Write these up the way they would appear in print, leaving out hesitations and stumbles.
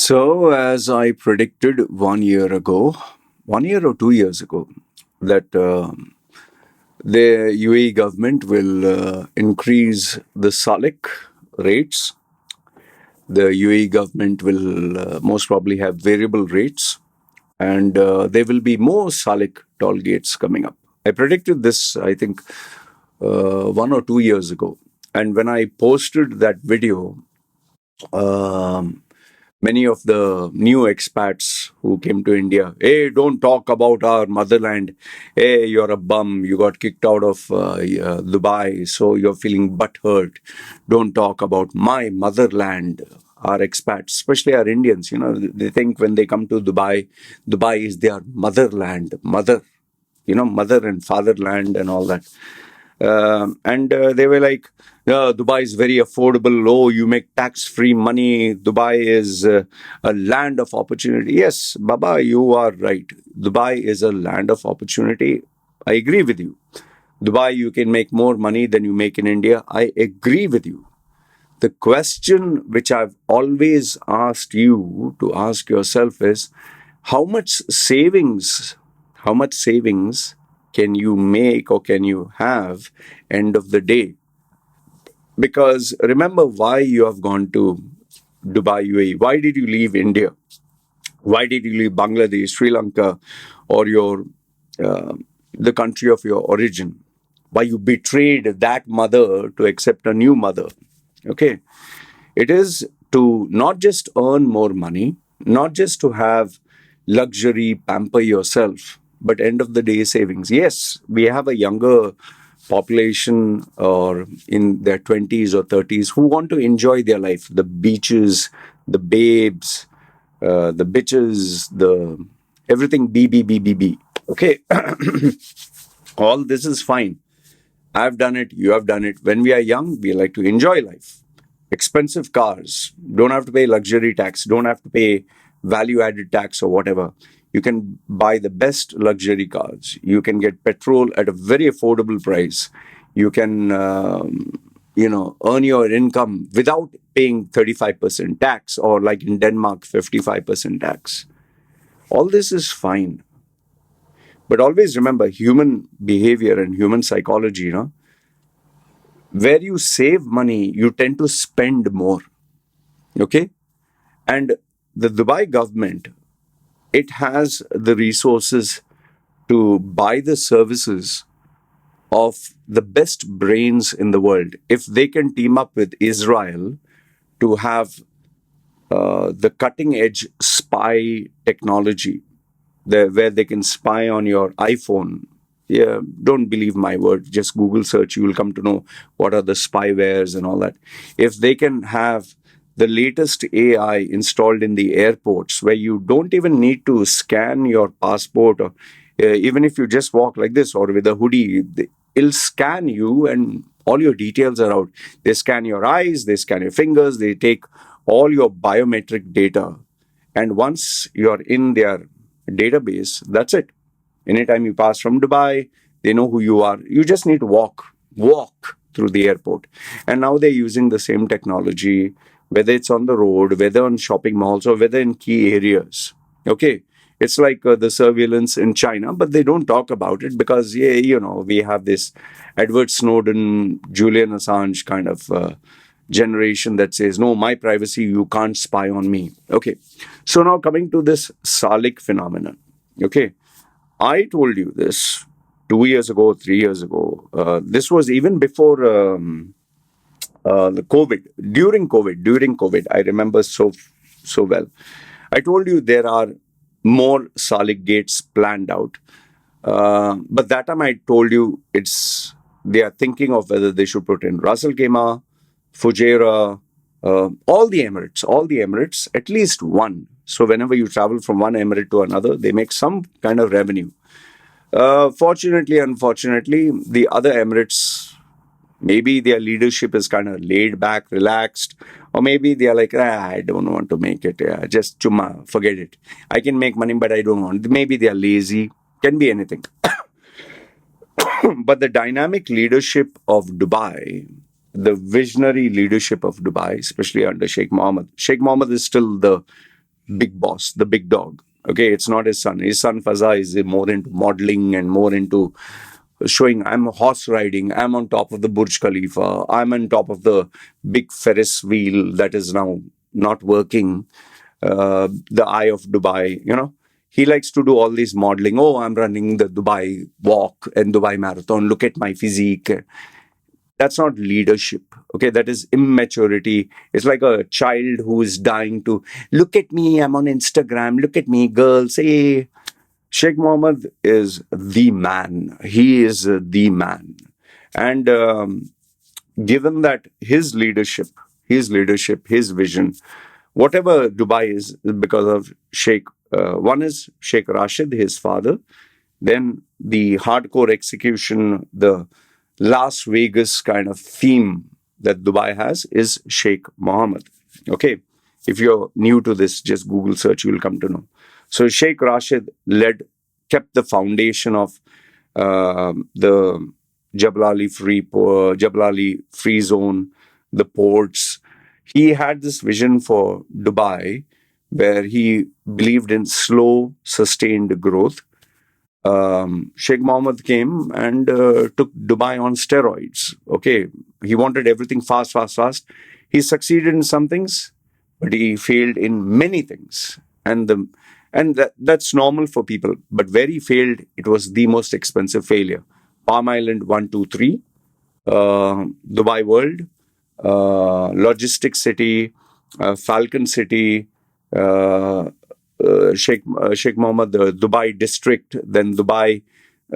So, as I predicted 1 year ago, 1 year or 2 years ago, that the UAE government will increase the Salik rates. The UAE government will most probably have variable rates, and there will be more Salik toll gates coming up. I predicted this, I think, 1 or 2 years ago. And when I posted that video, um, many of the new expats who came to India, hey, don't talk about our motherland. Hey, you're a bum. You got kicked out of Dubai, so you're feeling butthurt. Don't talk about my motherland. Our expats, especially our Indians, they think when they come to Dubai, Dubai is their motherland, mother and fatherland and all that. And they were like, Dubai is very affordable. Oh, you make tax-free money. Dubai is a land of opportunity. Yes, Baba, you are right. Dubai is a land of opportunity. I agree with you. Dubai, you can make more money than you make in India. I agree with you. The question which I've always asked you to ask yourself is, how much savings, how much savings can you make or can you have end of the day? Because remember why you have gone to Dubai, UAE. Why did you leave India? Why did you leave Bangladesh, Sri Lanka, or uh, the country of your origin? Why you betrayed that mother to accept a new mother? Okay, it is to not just earn more money, not just to have luxury, pamper yourself, but end of the day savings. Yes, we have a younger population or in their 20s or 30s who want to enjoy their life, the beaches, the babes, the bitches, the everything B B B B B. Okay, all this is fine. I've done it, you have done it. When we are young, we like to enjoy life. Expensive cars, don't have to pay luxury tax, don't have to pay value added tax or whatever. You can buy the best luxury cars. You can get petrol at a very affordable price. You can, earn your income without paying 35% tax or like in Denmark, 55% tax. All this is fine. But always remember human behavior and human psychology, where you save money, you tend to spend more. Okay? And the Dubai government, it has the resources to buy the services of the best brains in the world. If they can team up with Israel to have the cutting edge spy technology, where they can spy on your iPhone. Yeah, don't believe my word. Just Google search. You will come to know what are the spywares and all that. If they can have the latest AI installed in the airports where you don't even need to scan your passport or even if you just walk like this or with a hoodie, it'll scan you and all your details are out. They scan your eyes, they scan your fingers, they take all your biometric data. And once you're in their database, that's it. Anytime you pass from Dubai, they know who you are. You just need to walk through the airport. And now they're using the same technology, whether it's on the road, whether on shopping malls, or whether in key areas. Okay. It's like the surveillance in China, but they don't talk about it because, we have this Edward Snowden, Julian Assange kind of generation that says, no, my privacy, you can't spy on me. Okay. So now coming to this Salik phenomenon. Okay. I told you this 2 years ago, 3 years ago. This was even before the COVID. During COVID, I remember so well. I told you there are more Salik gates planned out. But that time I told you they are thinking of whether they should put in Ras Al Khaimah, Fujairah, all the Emirates, at least one. So whenever you travel from one emirate to another, they make some kind of revenue. Fortunately, unfortunately, the other emirates, maybe their leadership is kind of laid back, relaxed, or maybe they are like, I don't want to make it. Yeah, just chumma, forget it. I can make money, but I don't want. Maybe they are lazy. Can be anything. But the dynamic leadership of Dubai, the visionary leadership of Dubai, especially under Sheikh Mohammed. Sheikh Mohammed is still the big boss, the big dog. Okay, it's not his son. His son Faza is more into modeling and more into showing I'm horse riding, I'm on top of the Burj Khalifa, I'm on top of the big Ferris wheel that is now not working, the Eye of Dubai, He likes to do all these modeling. Oh, I'm running the Dubai walk and Dubai marathon. Look at my physique. That's not leadership. Okay, that is immaturity. It's like a child who is dying to look at me. I'm on Instagram. Look at me, girls. Hey, Sheikh Mohammed is the man. He is the man. And given that his vision, whatever Dubai is because of Sheikh, one is Sheikh Rashid, his father, then the hardcore execution, the Las Vegas kind of theme that Dubai has is Sheikh Mohammed. Okay. If you're new to this, just Google search, you'll come to know. So Sheikh Rashid kept the foundation of the Jebel Ali Free Zone, the ports. He had this vision for Dubai where he believed in slow, sustained growth. Sheikh Mohammed came and took Dubai on steroids. Okay, he wanted everything fast, fast, fast. He succeeded in some things, but he failed in many things. And that's normal for people. But where he failed, it was the most expensive failure. Palm Island 1, 2, 3, Dubai World, Logistics City, Falcon City, Sheikh Mohammed, the Dubai district, then Dubai,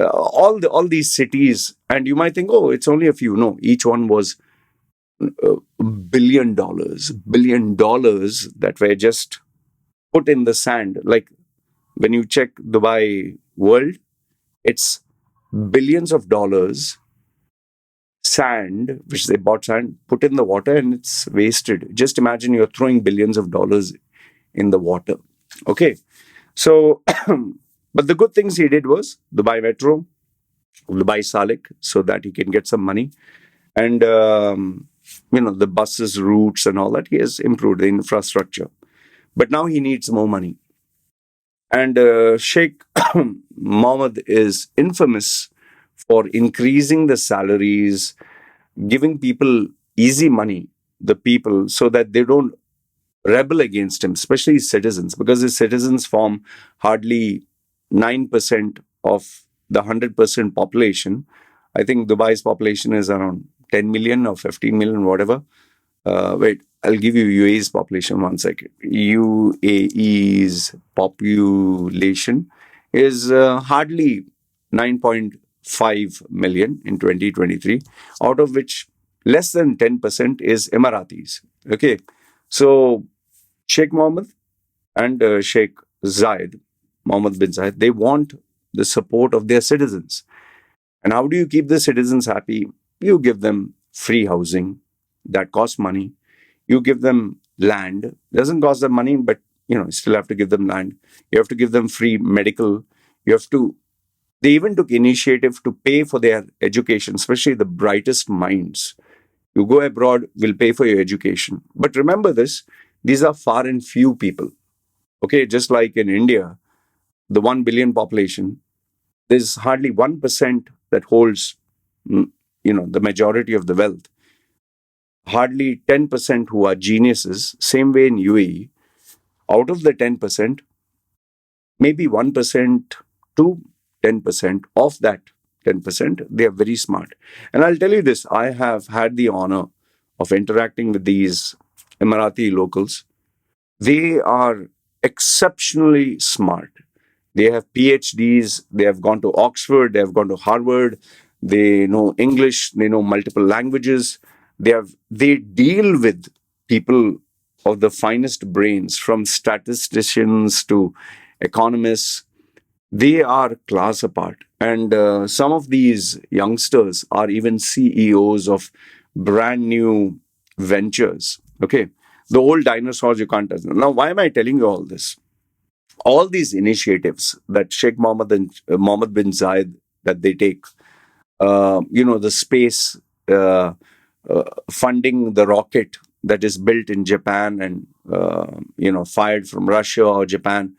all these cities, and you might think, oh, it's only a few. No, each one was $1 billion that were just put in the sand. Like when you check Dubai World, it's billions of dollars sand, which they bought sand, put in the water, and it's wasted. Just imagine you're throwing billions of dollars in the water. Okay. So, but the good things he did was Dubai Metro, Dubai Salik, so that he can get some money. And, the buses, routes, and all that, he has improved the infrastructure. But now he needs more money. And Sheikh Mohammed is infamous for increasing the salaries, giving people easy money, the people, so that they don't rebel against him, especially his citizens, because his citizens form hardly 9% of the 100% population. I think Dubai's population is around 10 million or 15 million, whatever. Wait, I'll give you UAE's population 1 second. UAE's population is hardly 9.5 million in 2023, out of which less than 10% is Emiratis. Okay. So Sheikh Mohammed and Sheikh Zayed, Mohammed bin Zayed, they want the support of their citizens. And how do you keep the citizens happy? You give them free housing that costs money. You give them land, doesn't cost them money, but you still have to give them land. You have to give them free medical. You have to. They even took initiative to pay for their education, especially the brightest minds. You go abroad, we'll pay for your education. But remember this, these are far and few people. Okay, just like in India, the 1 billion population, there's hardly 1% that holds, the majority of the wealth. Hardly 10% who are geniuses. Same way in UAE. Out of the 10%, maybe 1% to 10% of that 10%, they are very smart. And I'll tell you this, I have had the honor of interacting with these Emirati locals. They are exceptionally smart. They have PhDs, they have gone to Oxford, they have gone to Harvard, they know English, they know multiple languages. They deal with people of the finest brains, from statisticians to economists. They are class apart. And some of these youngsters are even CEOs of brand new ventures. Okay. The old dinosaurs you can't touch. Now, why am I telling you all this? All these initiatives that Sheikh Mohammed and Mohammed bin Zayed that they take, the space, funding the rocket that is built in Japan and fired from Russia or Japan.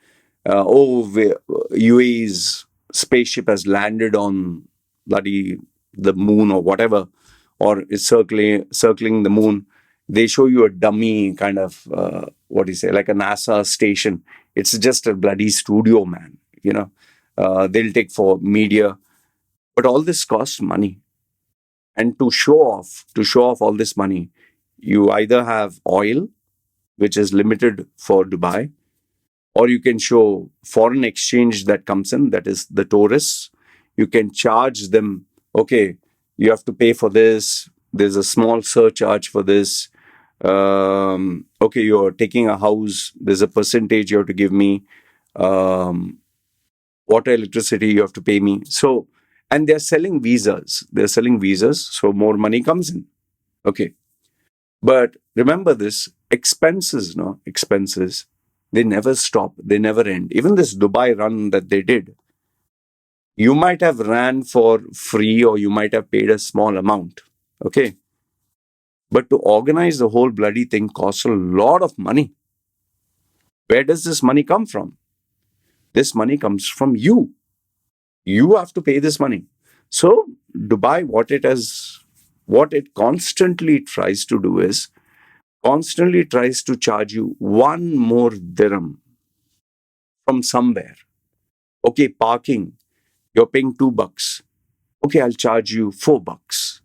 UAE's spaceship has landed on bloody the moon or whatever, or is circling the moon. They show you a dummy kind of what do you say, like a NASA station. It's just a bloody studio, man. They'll take for media, but all this costs money. And to show off all this money, you either have oil, which is limited for Dubai, or you can show foreign exchange that comes in, that is the tourists. You can charge them, okay, you have to pay for this. There's a small surcharge for this. Okay, you're taking a house. There's a percentage you have to give me. Water, electricity, you have to pay me. So, and they're selling visas. So more money comes in. Okay. But remember this, expenses, they never stop. They never end. Even this Dubai run that they did, you might have ran for free or you might have paid a small amount. Okay. But to organize the whole bloody thing costs a lot of money. Where does this money come from? This money comes from you. You have to pay this money. So Dubai, what it constantly tries to do is constantly tries to charge you one more dirham from somewhere. Okay, parking, you're paying $2. Okay, I'll charge you $4.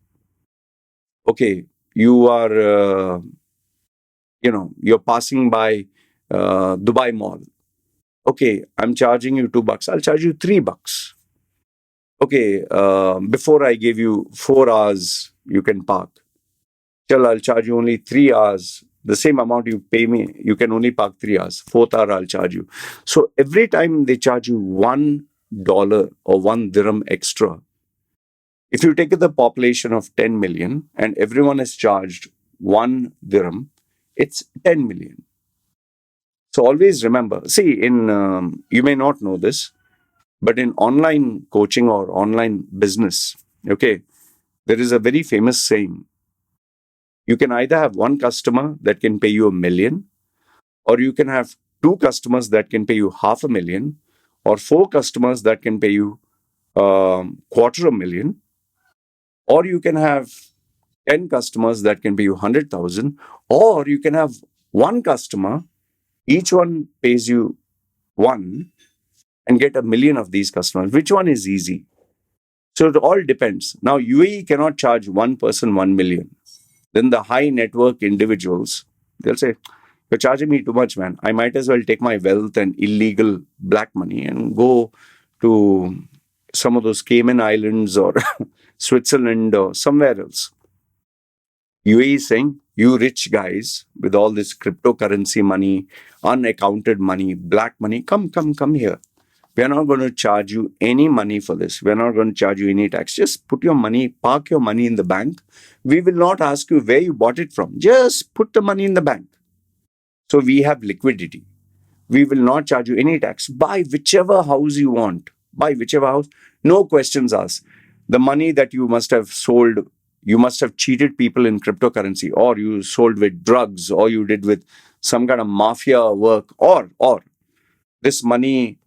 Okay, you are, you're passing by Dubai Mall. Okay, I'm charging you $2. I'll charge you $3. Okay, before I gave you 4 hours, you can park. I'll charge you only 3 hours. The same amount you pay me, you can only park 3 hours. Fourth hour, I'll charge you. So every time they charge you $1 or 1 dirham extra, if you take the population of 10 million and everyone is charged 1 dirham, it's 10 million. So always remember, see, you may not know this, but in online coaching or online business, okay, there is a very famous saying. You can either have one customer that can pay you $1 million, or you can have 2 customers that can pay you $500,000, or 4 customers that can pay you $250,000, or you can have 10 customers that can pay you 100,000, or you can have 1 customer, each one pays you 1, and get 1 million of these customers. Which one is easy? So it all depends. Now, UAE cannot charge one person 1 million. Then the high network individuals, they'll say, you're charging me too much, man. I might as well take my wealth and illegal black money and go to some of those Cayman Islands or Switzerland or somewhere else. UAE is saying, you rich guys with all this cryptocurrency money, unaccounted money, black money, come here. We're not going to charge you any money for this. We're not going to charge you any tax. Just put your money, park your money in the bank. We will not ask you where you bought it from. Just put the money in the bank. So we have liquidity. We will not charge you any tax. Buy whichever house you want. Buy whichever house. No questions asked. The money that you must have sold, you must have cheated people in cryptocurrency, or you sold with drugs, or you did with some kind of mafia work, or this money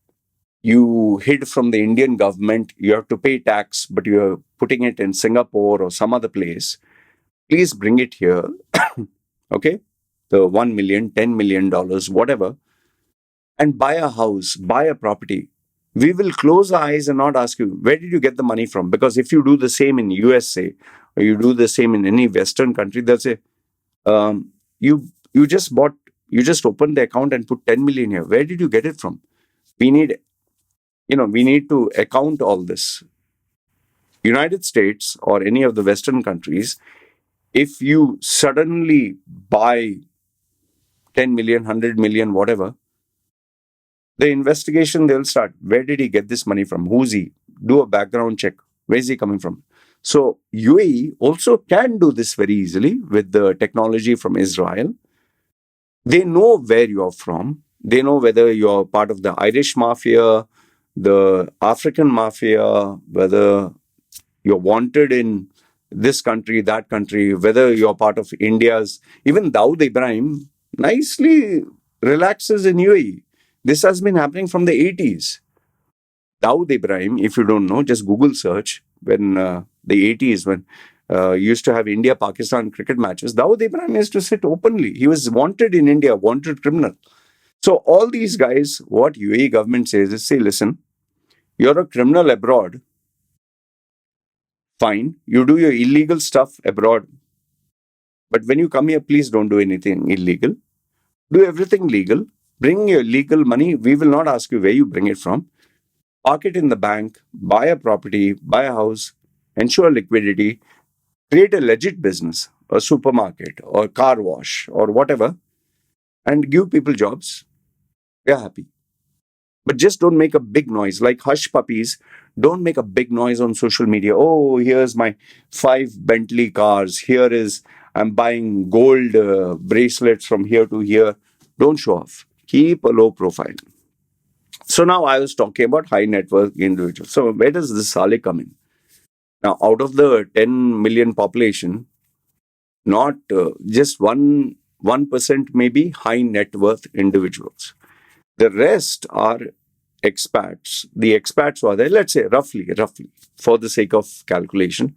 you hid from the Indian government, you have to pay tax, but you're putting it in Singapore or some other place. Please bring it here. Okay? The 1 million, $10 million, whatever. And buy a house, buy a property. We will close our eyes and not ask you, where did you get the money from? Because if you do the same in USA, or you do the same in any Western country, they'll say, you just opened the account and put 10 million here. Where did you get it from? We need to account all this. United States or any of the Western countries, if you suddenly buy 10 million, 100 million, whatever, the investigation, they'll start. Where did he get this money from? Who's he? Do a background check. Where is he coming from? So UAE also can do this very easily with the technology from Israel. They know where you're from. They know whether you're part of the Irish mafia, the African mafia, whether you're wanted in this country, that country, whether you're part of India's, even Dawood Ibrahim nicely relaxes in UAE. This has been happening from the 80s. Dawood Ibrahim, if you don't know, just Google search when the 80s, when used to have India Pakistan cricket matches. Dawood Ibrahim used to sit openly. He was wanted in India, wanted criminal. So, all these guys, what UAE government says is say, listen, you're a criminal abroad, fine. You do your illegal stuff abroad. But when you come here, please don't do anything illegal. Do everything legal. Bring your legal money. We will not ask you where you bring it from. Park it in the bank, buy a property, buy a house, ensure liquidity, create a legit business, a supermarket or car wash or whatever, and give people jobs. They're happy. But just don't make a big noise. Like hush puppies, don't make a big noise on social media. Oh, here's my 5 Bentley cars. Here is, I'm buying gold bracelets from here to here. Don't show off. Keep a low profile. So now I was talking about high net worth individuals. So where does this Salik come in? Now, out of the 10 million population, not just 1% maybe high net worth individuals. The rest are expats. The expats who are there, let's say roughly, for the sake of calculation,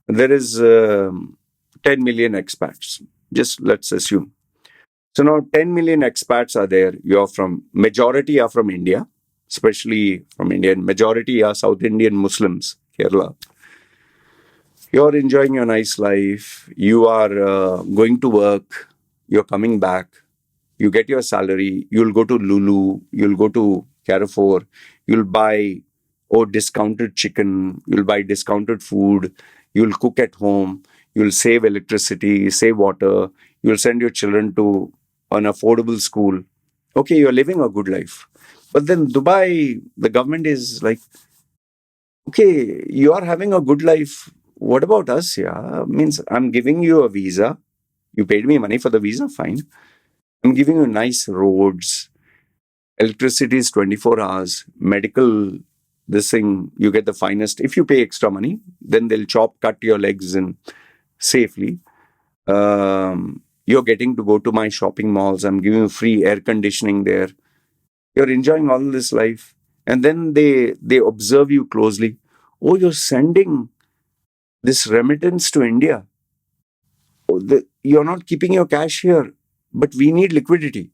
there is 10 million expats. Just let's assume. So now 10 million expats are there. Majority are from India, especially from India. And majority are South Indian Muslims, Kerala. You're enjoying your nice life. You are going to work. You're coming back. You get your salary. You'll go to Lulu. You'll go to Carrefour. You'll buy discounted chicken. You'll buy discounted food. You'll cook at home. You'll save electricity, save water. You'll send your children to an affordable school. Okay, you're living a good life. But then Dubai, the government is like, okay, you are having a good life. What about us? Yeah, means I'm giving you a visa. You paid me money for the visa, fine. I'm giving you nice roads. Electricity is 24 hours. Medical, this thing, you get the finest. If you pay extra money, then they'll cut your legs in safely. You're getting to go to my shopping malls. I'm giving you free air conditioning there. You're enjoying all this life. And then they observe you closely. Oh, you're sending this remittance to India. Oh, you're not keeping your cash here, but we need liquidity.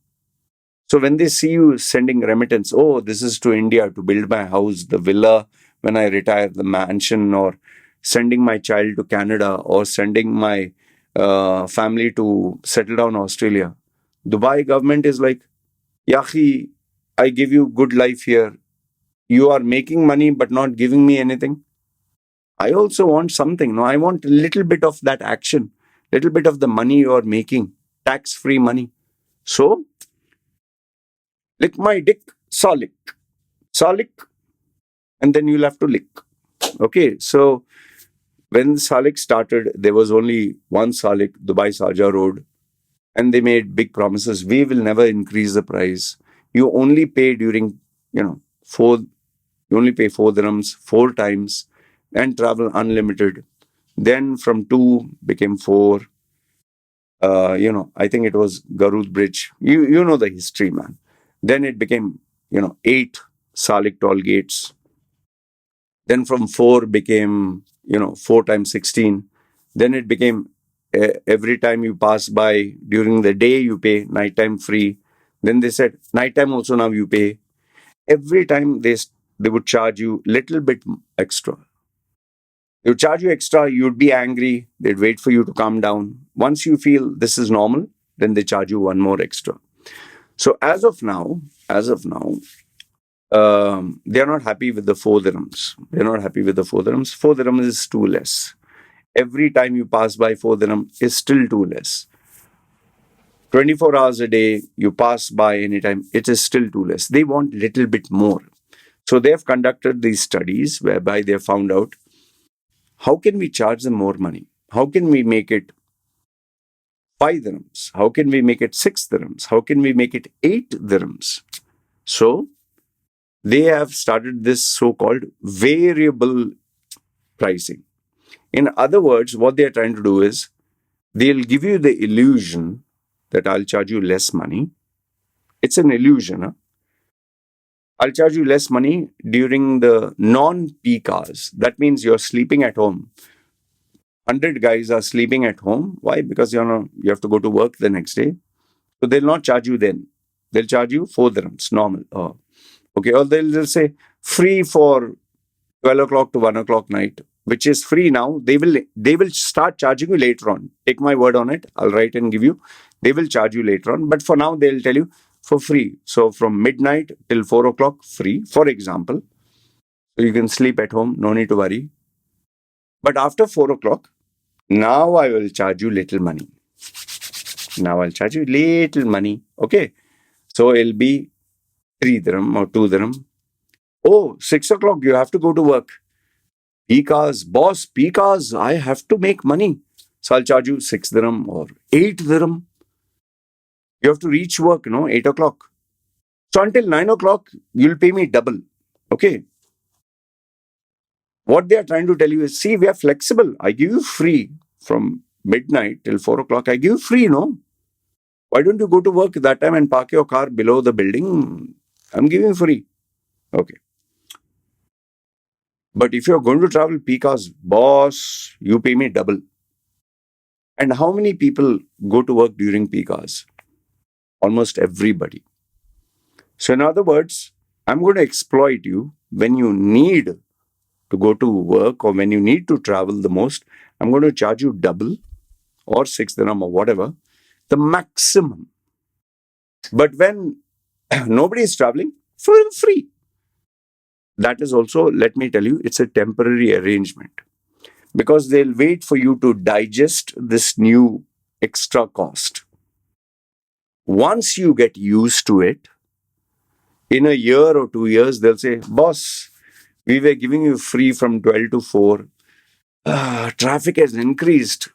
So when they see you sending remittance, oh, this is to India to build my house, the villa when I retire, the mansion, or sending my child to Canada, or sending my family to settle down Australia. Dubai government is like, Yahi, I give you good life here. You are making money but not giving me anything. I also want something. No, I want a little bit of that action, little bit of the money you are making, tax-free money. So, lick my dick, Salik. Salik, and then you'll have to lick. Okay, so when Salik started, there was only one Salik, Dubai Sharjah Road, and they made big promises. We will never increase the price. You only pay during, you only pay 4 dirhams 4 times and travel unlimited. Then from 2 became 4. I think it was Garud Bridge. You know the history, man. Then it became, 8 Salik toll gates. Then from 4 became, 4 times 16. Then it became every time you pass by during the day you pay, nighttime free. Then they said nighttime also now you pay. Every time they would charge you little bit extra. They would charge you extra, you'd be angry, they'd wait for you to calm down. Once you feel this is normal, then they charge you one more extra. So as of now, they're not happy with the 4 dirhams. They're not happy with the 4 dirhams. 4 dirhams is too less. Every time you pass by 4 dirham is still too less. 24 hours a day, you pass by anytime, it is still too less. They want little bit more. So they have conducted these studies whereby they have found out, how can we charge them more money? How can we make it 5 dirhams? How can we make it 6 dirhams? How can we make it 8 dirhams? So they have started this so-called variable pricing. In other words, what they're trying to do is they'll give you the illusion that I'll charge you less money. It's an illusion. Huh? I'll charge you less money during the non-peak hours. That means you're sleeping at home. 100 guys are sleeping at home. Why? Because you have to go to work the next day. So they'll not charge you then. They'll charge you 4 dirhams, normal. Okay, or they'll just say free for 12 o'clock to 1 o'clock night, which is free now. They will start charging you later on. Take my word on it. I'll write and give you. They will charge you later on. But for now, they'll tell you for free. So from midnight till 4 o'clock, free, for example. So you can sleep at home, no need to worry. But after 4 o'clock, now I will charge you little money. Now I'll charge you little money. Okay. So it'll be 3 dirham or 2 dirham. Oh, 6 o'clock, you have to go to work. Peak hours, boss, peak hours, I have to make money. So I'll charge you 6 dirham or 8 dirham. You have to reach work, 8 o'clock. So until 9 o'clock, you'll pay me double. Okay. What they are trying to tell you is, see, we are flexible. I give you free from midnight till 4 o'clock. I give you free, no? Why don't you go to work that time and park your car below the building? I'm giving you free. Okay. But if you're going to travel peak hours, boss, you pay me double. And how many people go to work during peak hours? Almost everybody. So in other words, I'm going to exploit you when you need to go to work or when you need to travel the most. I'm going to charge you double or 6 dirham or whatever, the maximum. But when nobody is traveling, for free. That is also, let me tell you, it's a temporary arrangement. Because they'll wait for you to digest this new extra cost. Once you get used to it, in a year or 2 years, they'll say, boss, we were giving you free from 12 to 4. Traffic has increased.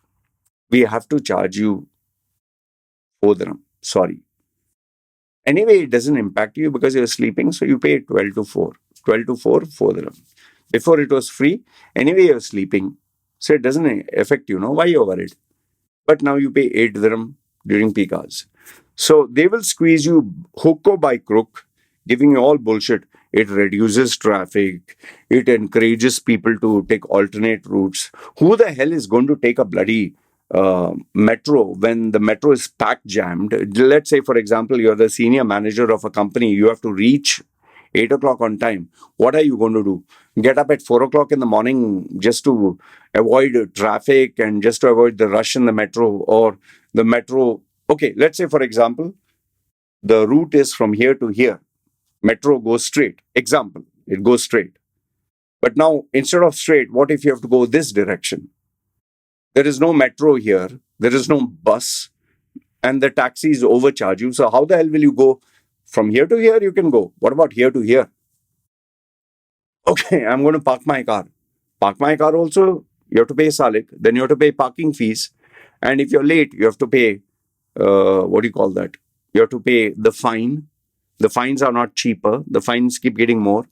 We have to charge you 4 dirham. Sorry. Anyway, it doesn't impact you because you're sleeping, so you pay 12 to 4. 12 to 4, 4 dirham. Before it was free, anyway, you're sleeping. So it doesn't affect you, why you're worried. But now you pay 8 dirham during peak hours. So they will squeeze you hook or by crook, giving you all bullshit. It reduces traffic. It encourages people to take alternate routes. Who the hell is going to take a bloody metro when the metro is packed jammed? Let's say, for example, you're the senior manager of a company. You have to reach 8 o'clock on time. What are you going to do? Get up at 4 o'clock in the morning just to avoid traffic and just to avoid the rush in the metro or the metro. Okay, let's say, for example, the route is from here to here. Metro goes straight. Example, it goes straight. But now, instead of straight, what if you have to go this direction? There is no metro here. There is no bus. And the taxis overcharge you. So how the hell will you go? From here to here, you can go. What about here to here? Okay, I'm going to park my car. Park my car also, you have to pay Salik. Then you have to pay parking fees. And if you're late, you have to pay, what do you call that? You have to pay the fine. The fines are not cheaper. The fines keep getting more.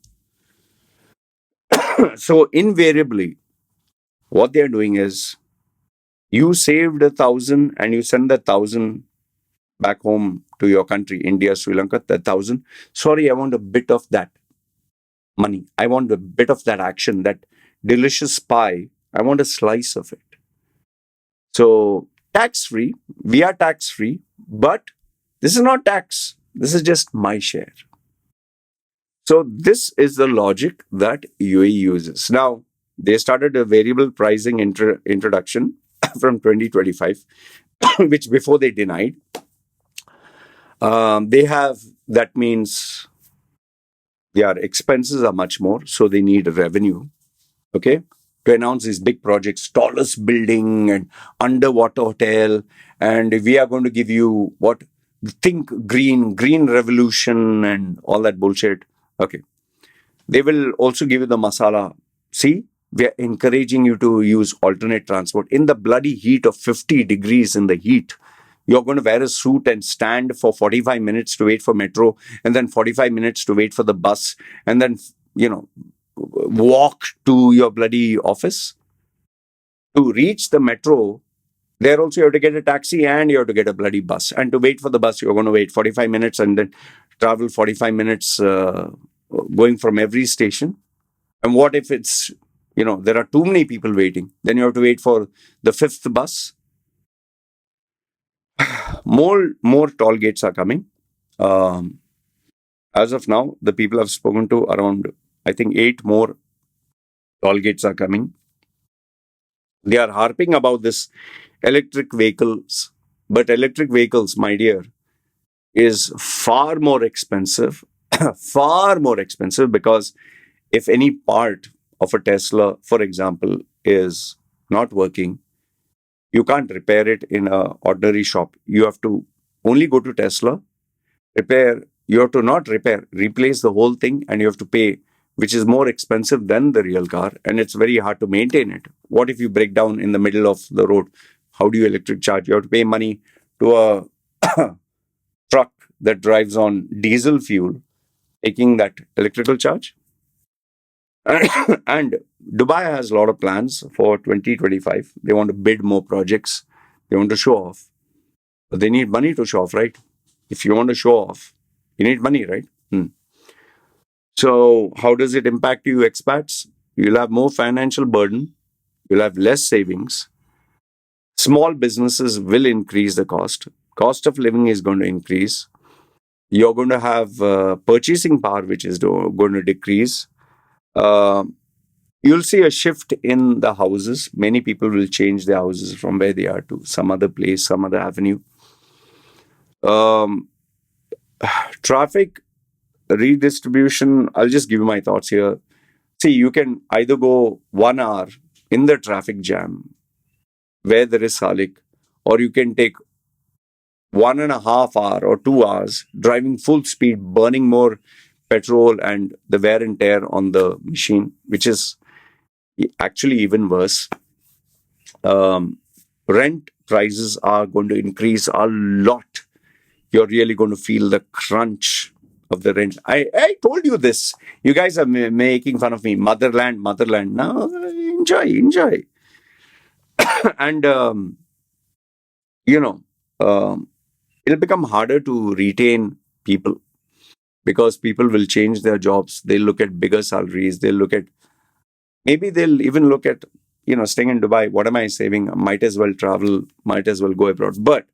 So invariably, what they're doing is you saved 1,000 and you send the 1,000 back home to your country, India, Sri Lanka, the 1,000. Sorry, I want a bit of that money. I want a bit of that action, that delicious pie. I want a slice of it. So tax-free, we are tax-free, but this is not tax. This is just my share. So this is the logic that UAE uses. Now, they started a variable pricing introduction from 2025, which before they denied. They have, that means their expenses are much more, so they need revenue, okay, to announce these big projects, tallest building and underwater hotel, and we are going to give you what? Think green revolution and all that bullshit. Okay. They will also give you the masala. See, we are encouraging you to use alternate transport. In the bloody heat of 50 degrees in the heat, you're going to wear a suit and stand for 45 minutes to wait for metro, and then 45 minutes to wait for the bus, and then, walk to your bloody office. To reach the metro, there also you have to get a taxi and you have to get a bloody bus. And to wait for the bus, you're going to wait 45 minutes and then travel 45 minutes going from every station. And what if it's, there are too many people waiting? Then you have to wait for the fifth bus. More toll gates are coming. Um, as of now, the people I've spoken to, around, I think, 8 more toll gates are coming. They are harping about this electric vehicles, but electric vehicles, my dear, is far more expensive, far more expensive, because if any part of a Tesla, for example, is not working, you can't repair it in a ordinary shop. You have to only go to Tesla, repair. You have to not repair, replace the whole thing, and you have to pay, which is more expensive than the real car, and it's very hard to maintain it. What if you break down in the middle of the road? How do you electric charge? You have to pay money to a truck that drives on diesel fuel, taking that electrical charge. And Dubai has a lot of plans for 2025. They want to bid more projects. They want to show off. But they need money to show off, right? If you want to show off, you need money, right? So, how does it impact you, expats? You'll have more financial burden. You'll have less savings. Small businesses will increase the cost. Cost of living is going to increase. You're going to have purchasing power, which is going to decrease. Uh, you'll see a shift in the houses. Many people will change their houses from where they are to some other place, some other avenue. Um, Traffic redistribution, I'll just give you my thoughts here. See, you can either go 1 hour in the traffic jam where there is Salik, or you can take 1.5 hour or 2 hours driving full speed, burning more petrol and the wear and tear on the machine, which is actually even worse. Rent prices are going to increase a lot. You're really going to feel the crunch of the rent. I told you this. You guys are making fun of me. Motherland, motherland. Now, enjoy. And, you know, um, it'll become harder to retain people because people will change their jobs. They'll look at bigger salaries. Maybe they'll even look at, staying in Dubai. What am I saving? Might as well travel, might as well go abroad. But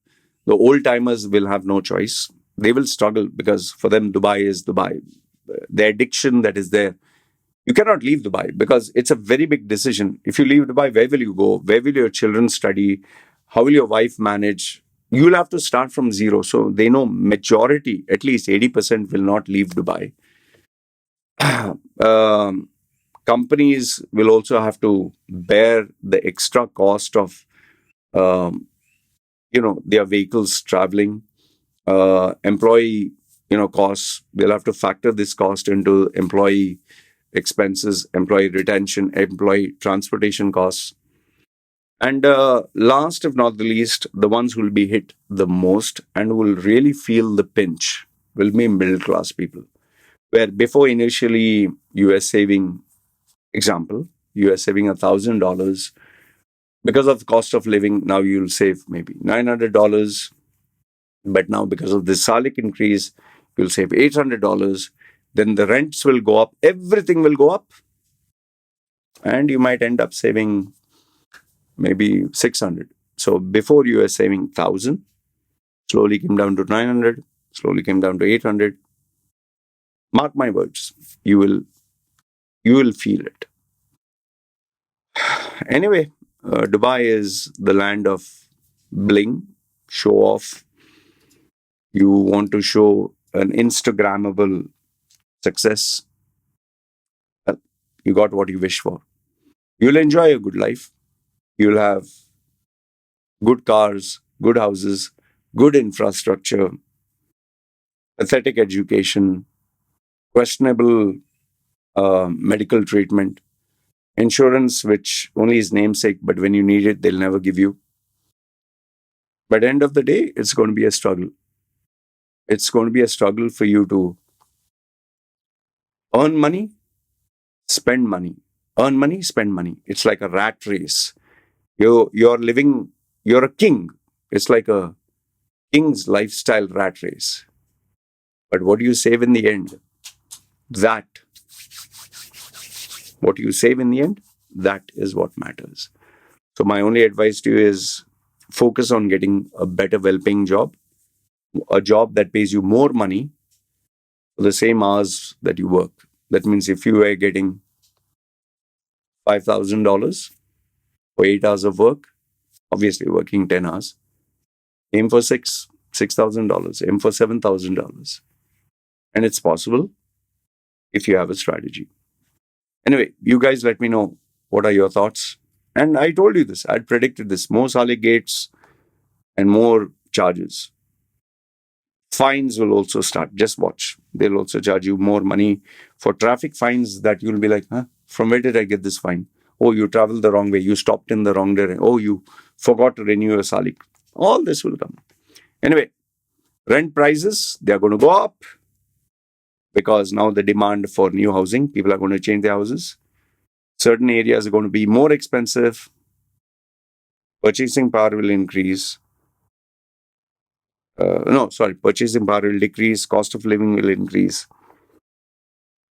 the old timers will have no choice. They will struggle because for them, Dubai is Dubai. The addiction that is there. You cannot leave Dubai because it's a very big decision. If you leave Dubai, where will you go? Where will your children study? How will your wife manage? You'll have to start from zero. So they know majority, at least 80%, will not leave Dubai. um, Companies will also have to bear the extra cost of, um, their vehicles traveling. Employee, costs. They'll have to factor this cost into employee expenses, employee retention, employee transportation costs. And last, if not the least, the ones who will be hit the most and will really feel the pinch will be middle class people. Where before initially you were saving, example, you were saving $1,000 because of the cost of living. Now you'll save maybe $900, but now because of the Salik increase, you'll save $800. Then the rents will go up, everything will go up, and you might end up saving maybe 600. So before you were saving 1,000, slowly came down to 900, slowly came down to 800. Mark my words, you will feel it. Anyway, Dubai is the land of bling, show off. You want to show an Instagrammable success. You got what you wish for. You'll enjoy a good life. You'll have good cars, good houses, good infrastructure, pathetic education, questionable medical treatment, insurance which only is namesake, but when you need it, they'll never give you. But end of the day, it's going to be a struggle. It's going to be a struggle for you to earn money, spend money, earn money, spend money. It's like a rat race. You're living, you're a king. It's like a king's lifestyle rat race. But what do you save in the end? That, what you save in the end, that is what matters. So my only advice to you is focus on getting a better, well-paying job, a job that pays you more money for the same hours that you work. That means if you were getting $5,000 for 8 hours of work, obviously working 10 hours, aim for $6,000, aim for $7,000. And it's possible if you have a strategy. Anyway, you guys let me know what are your thoughts. And I told you this, I'd predicted this, more Salik gates and more charges. Fines will also start. Just watch. They'll also charge you more money for traffic fines that you'll be like, huh? From where did I get this fine? Oh, you traveled the wrong way. You stopped in the wrong direction. Oh, you forgot to renew your Salik. All this will come. Anyway, rent prices, they're going to go up because now the demand for new housing, people are going to change their houses. Certain areas are going to be more expensive. Purchasing power will increase. Purchasing power will decrease. Cost of living will increase.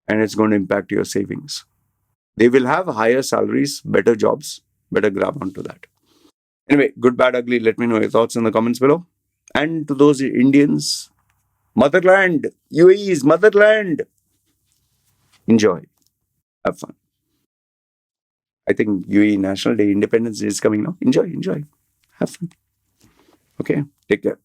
And it's going to impact your savings. They will have higher salaries, better jobs. Better grab onto that. Anyway, good, bad, ugly. Let me know your thoughts in the comments below. And to those Indians, motherland, UAE is motherland. Enjoy. Have fun. I think UAE National Day, Independence Day is coming now. Enjoy. Have fun. Okay, take care.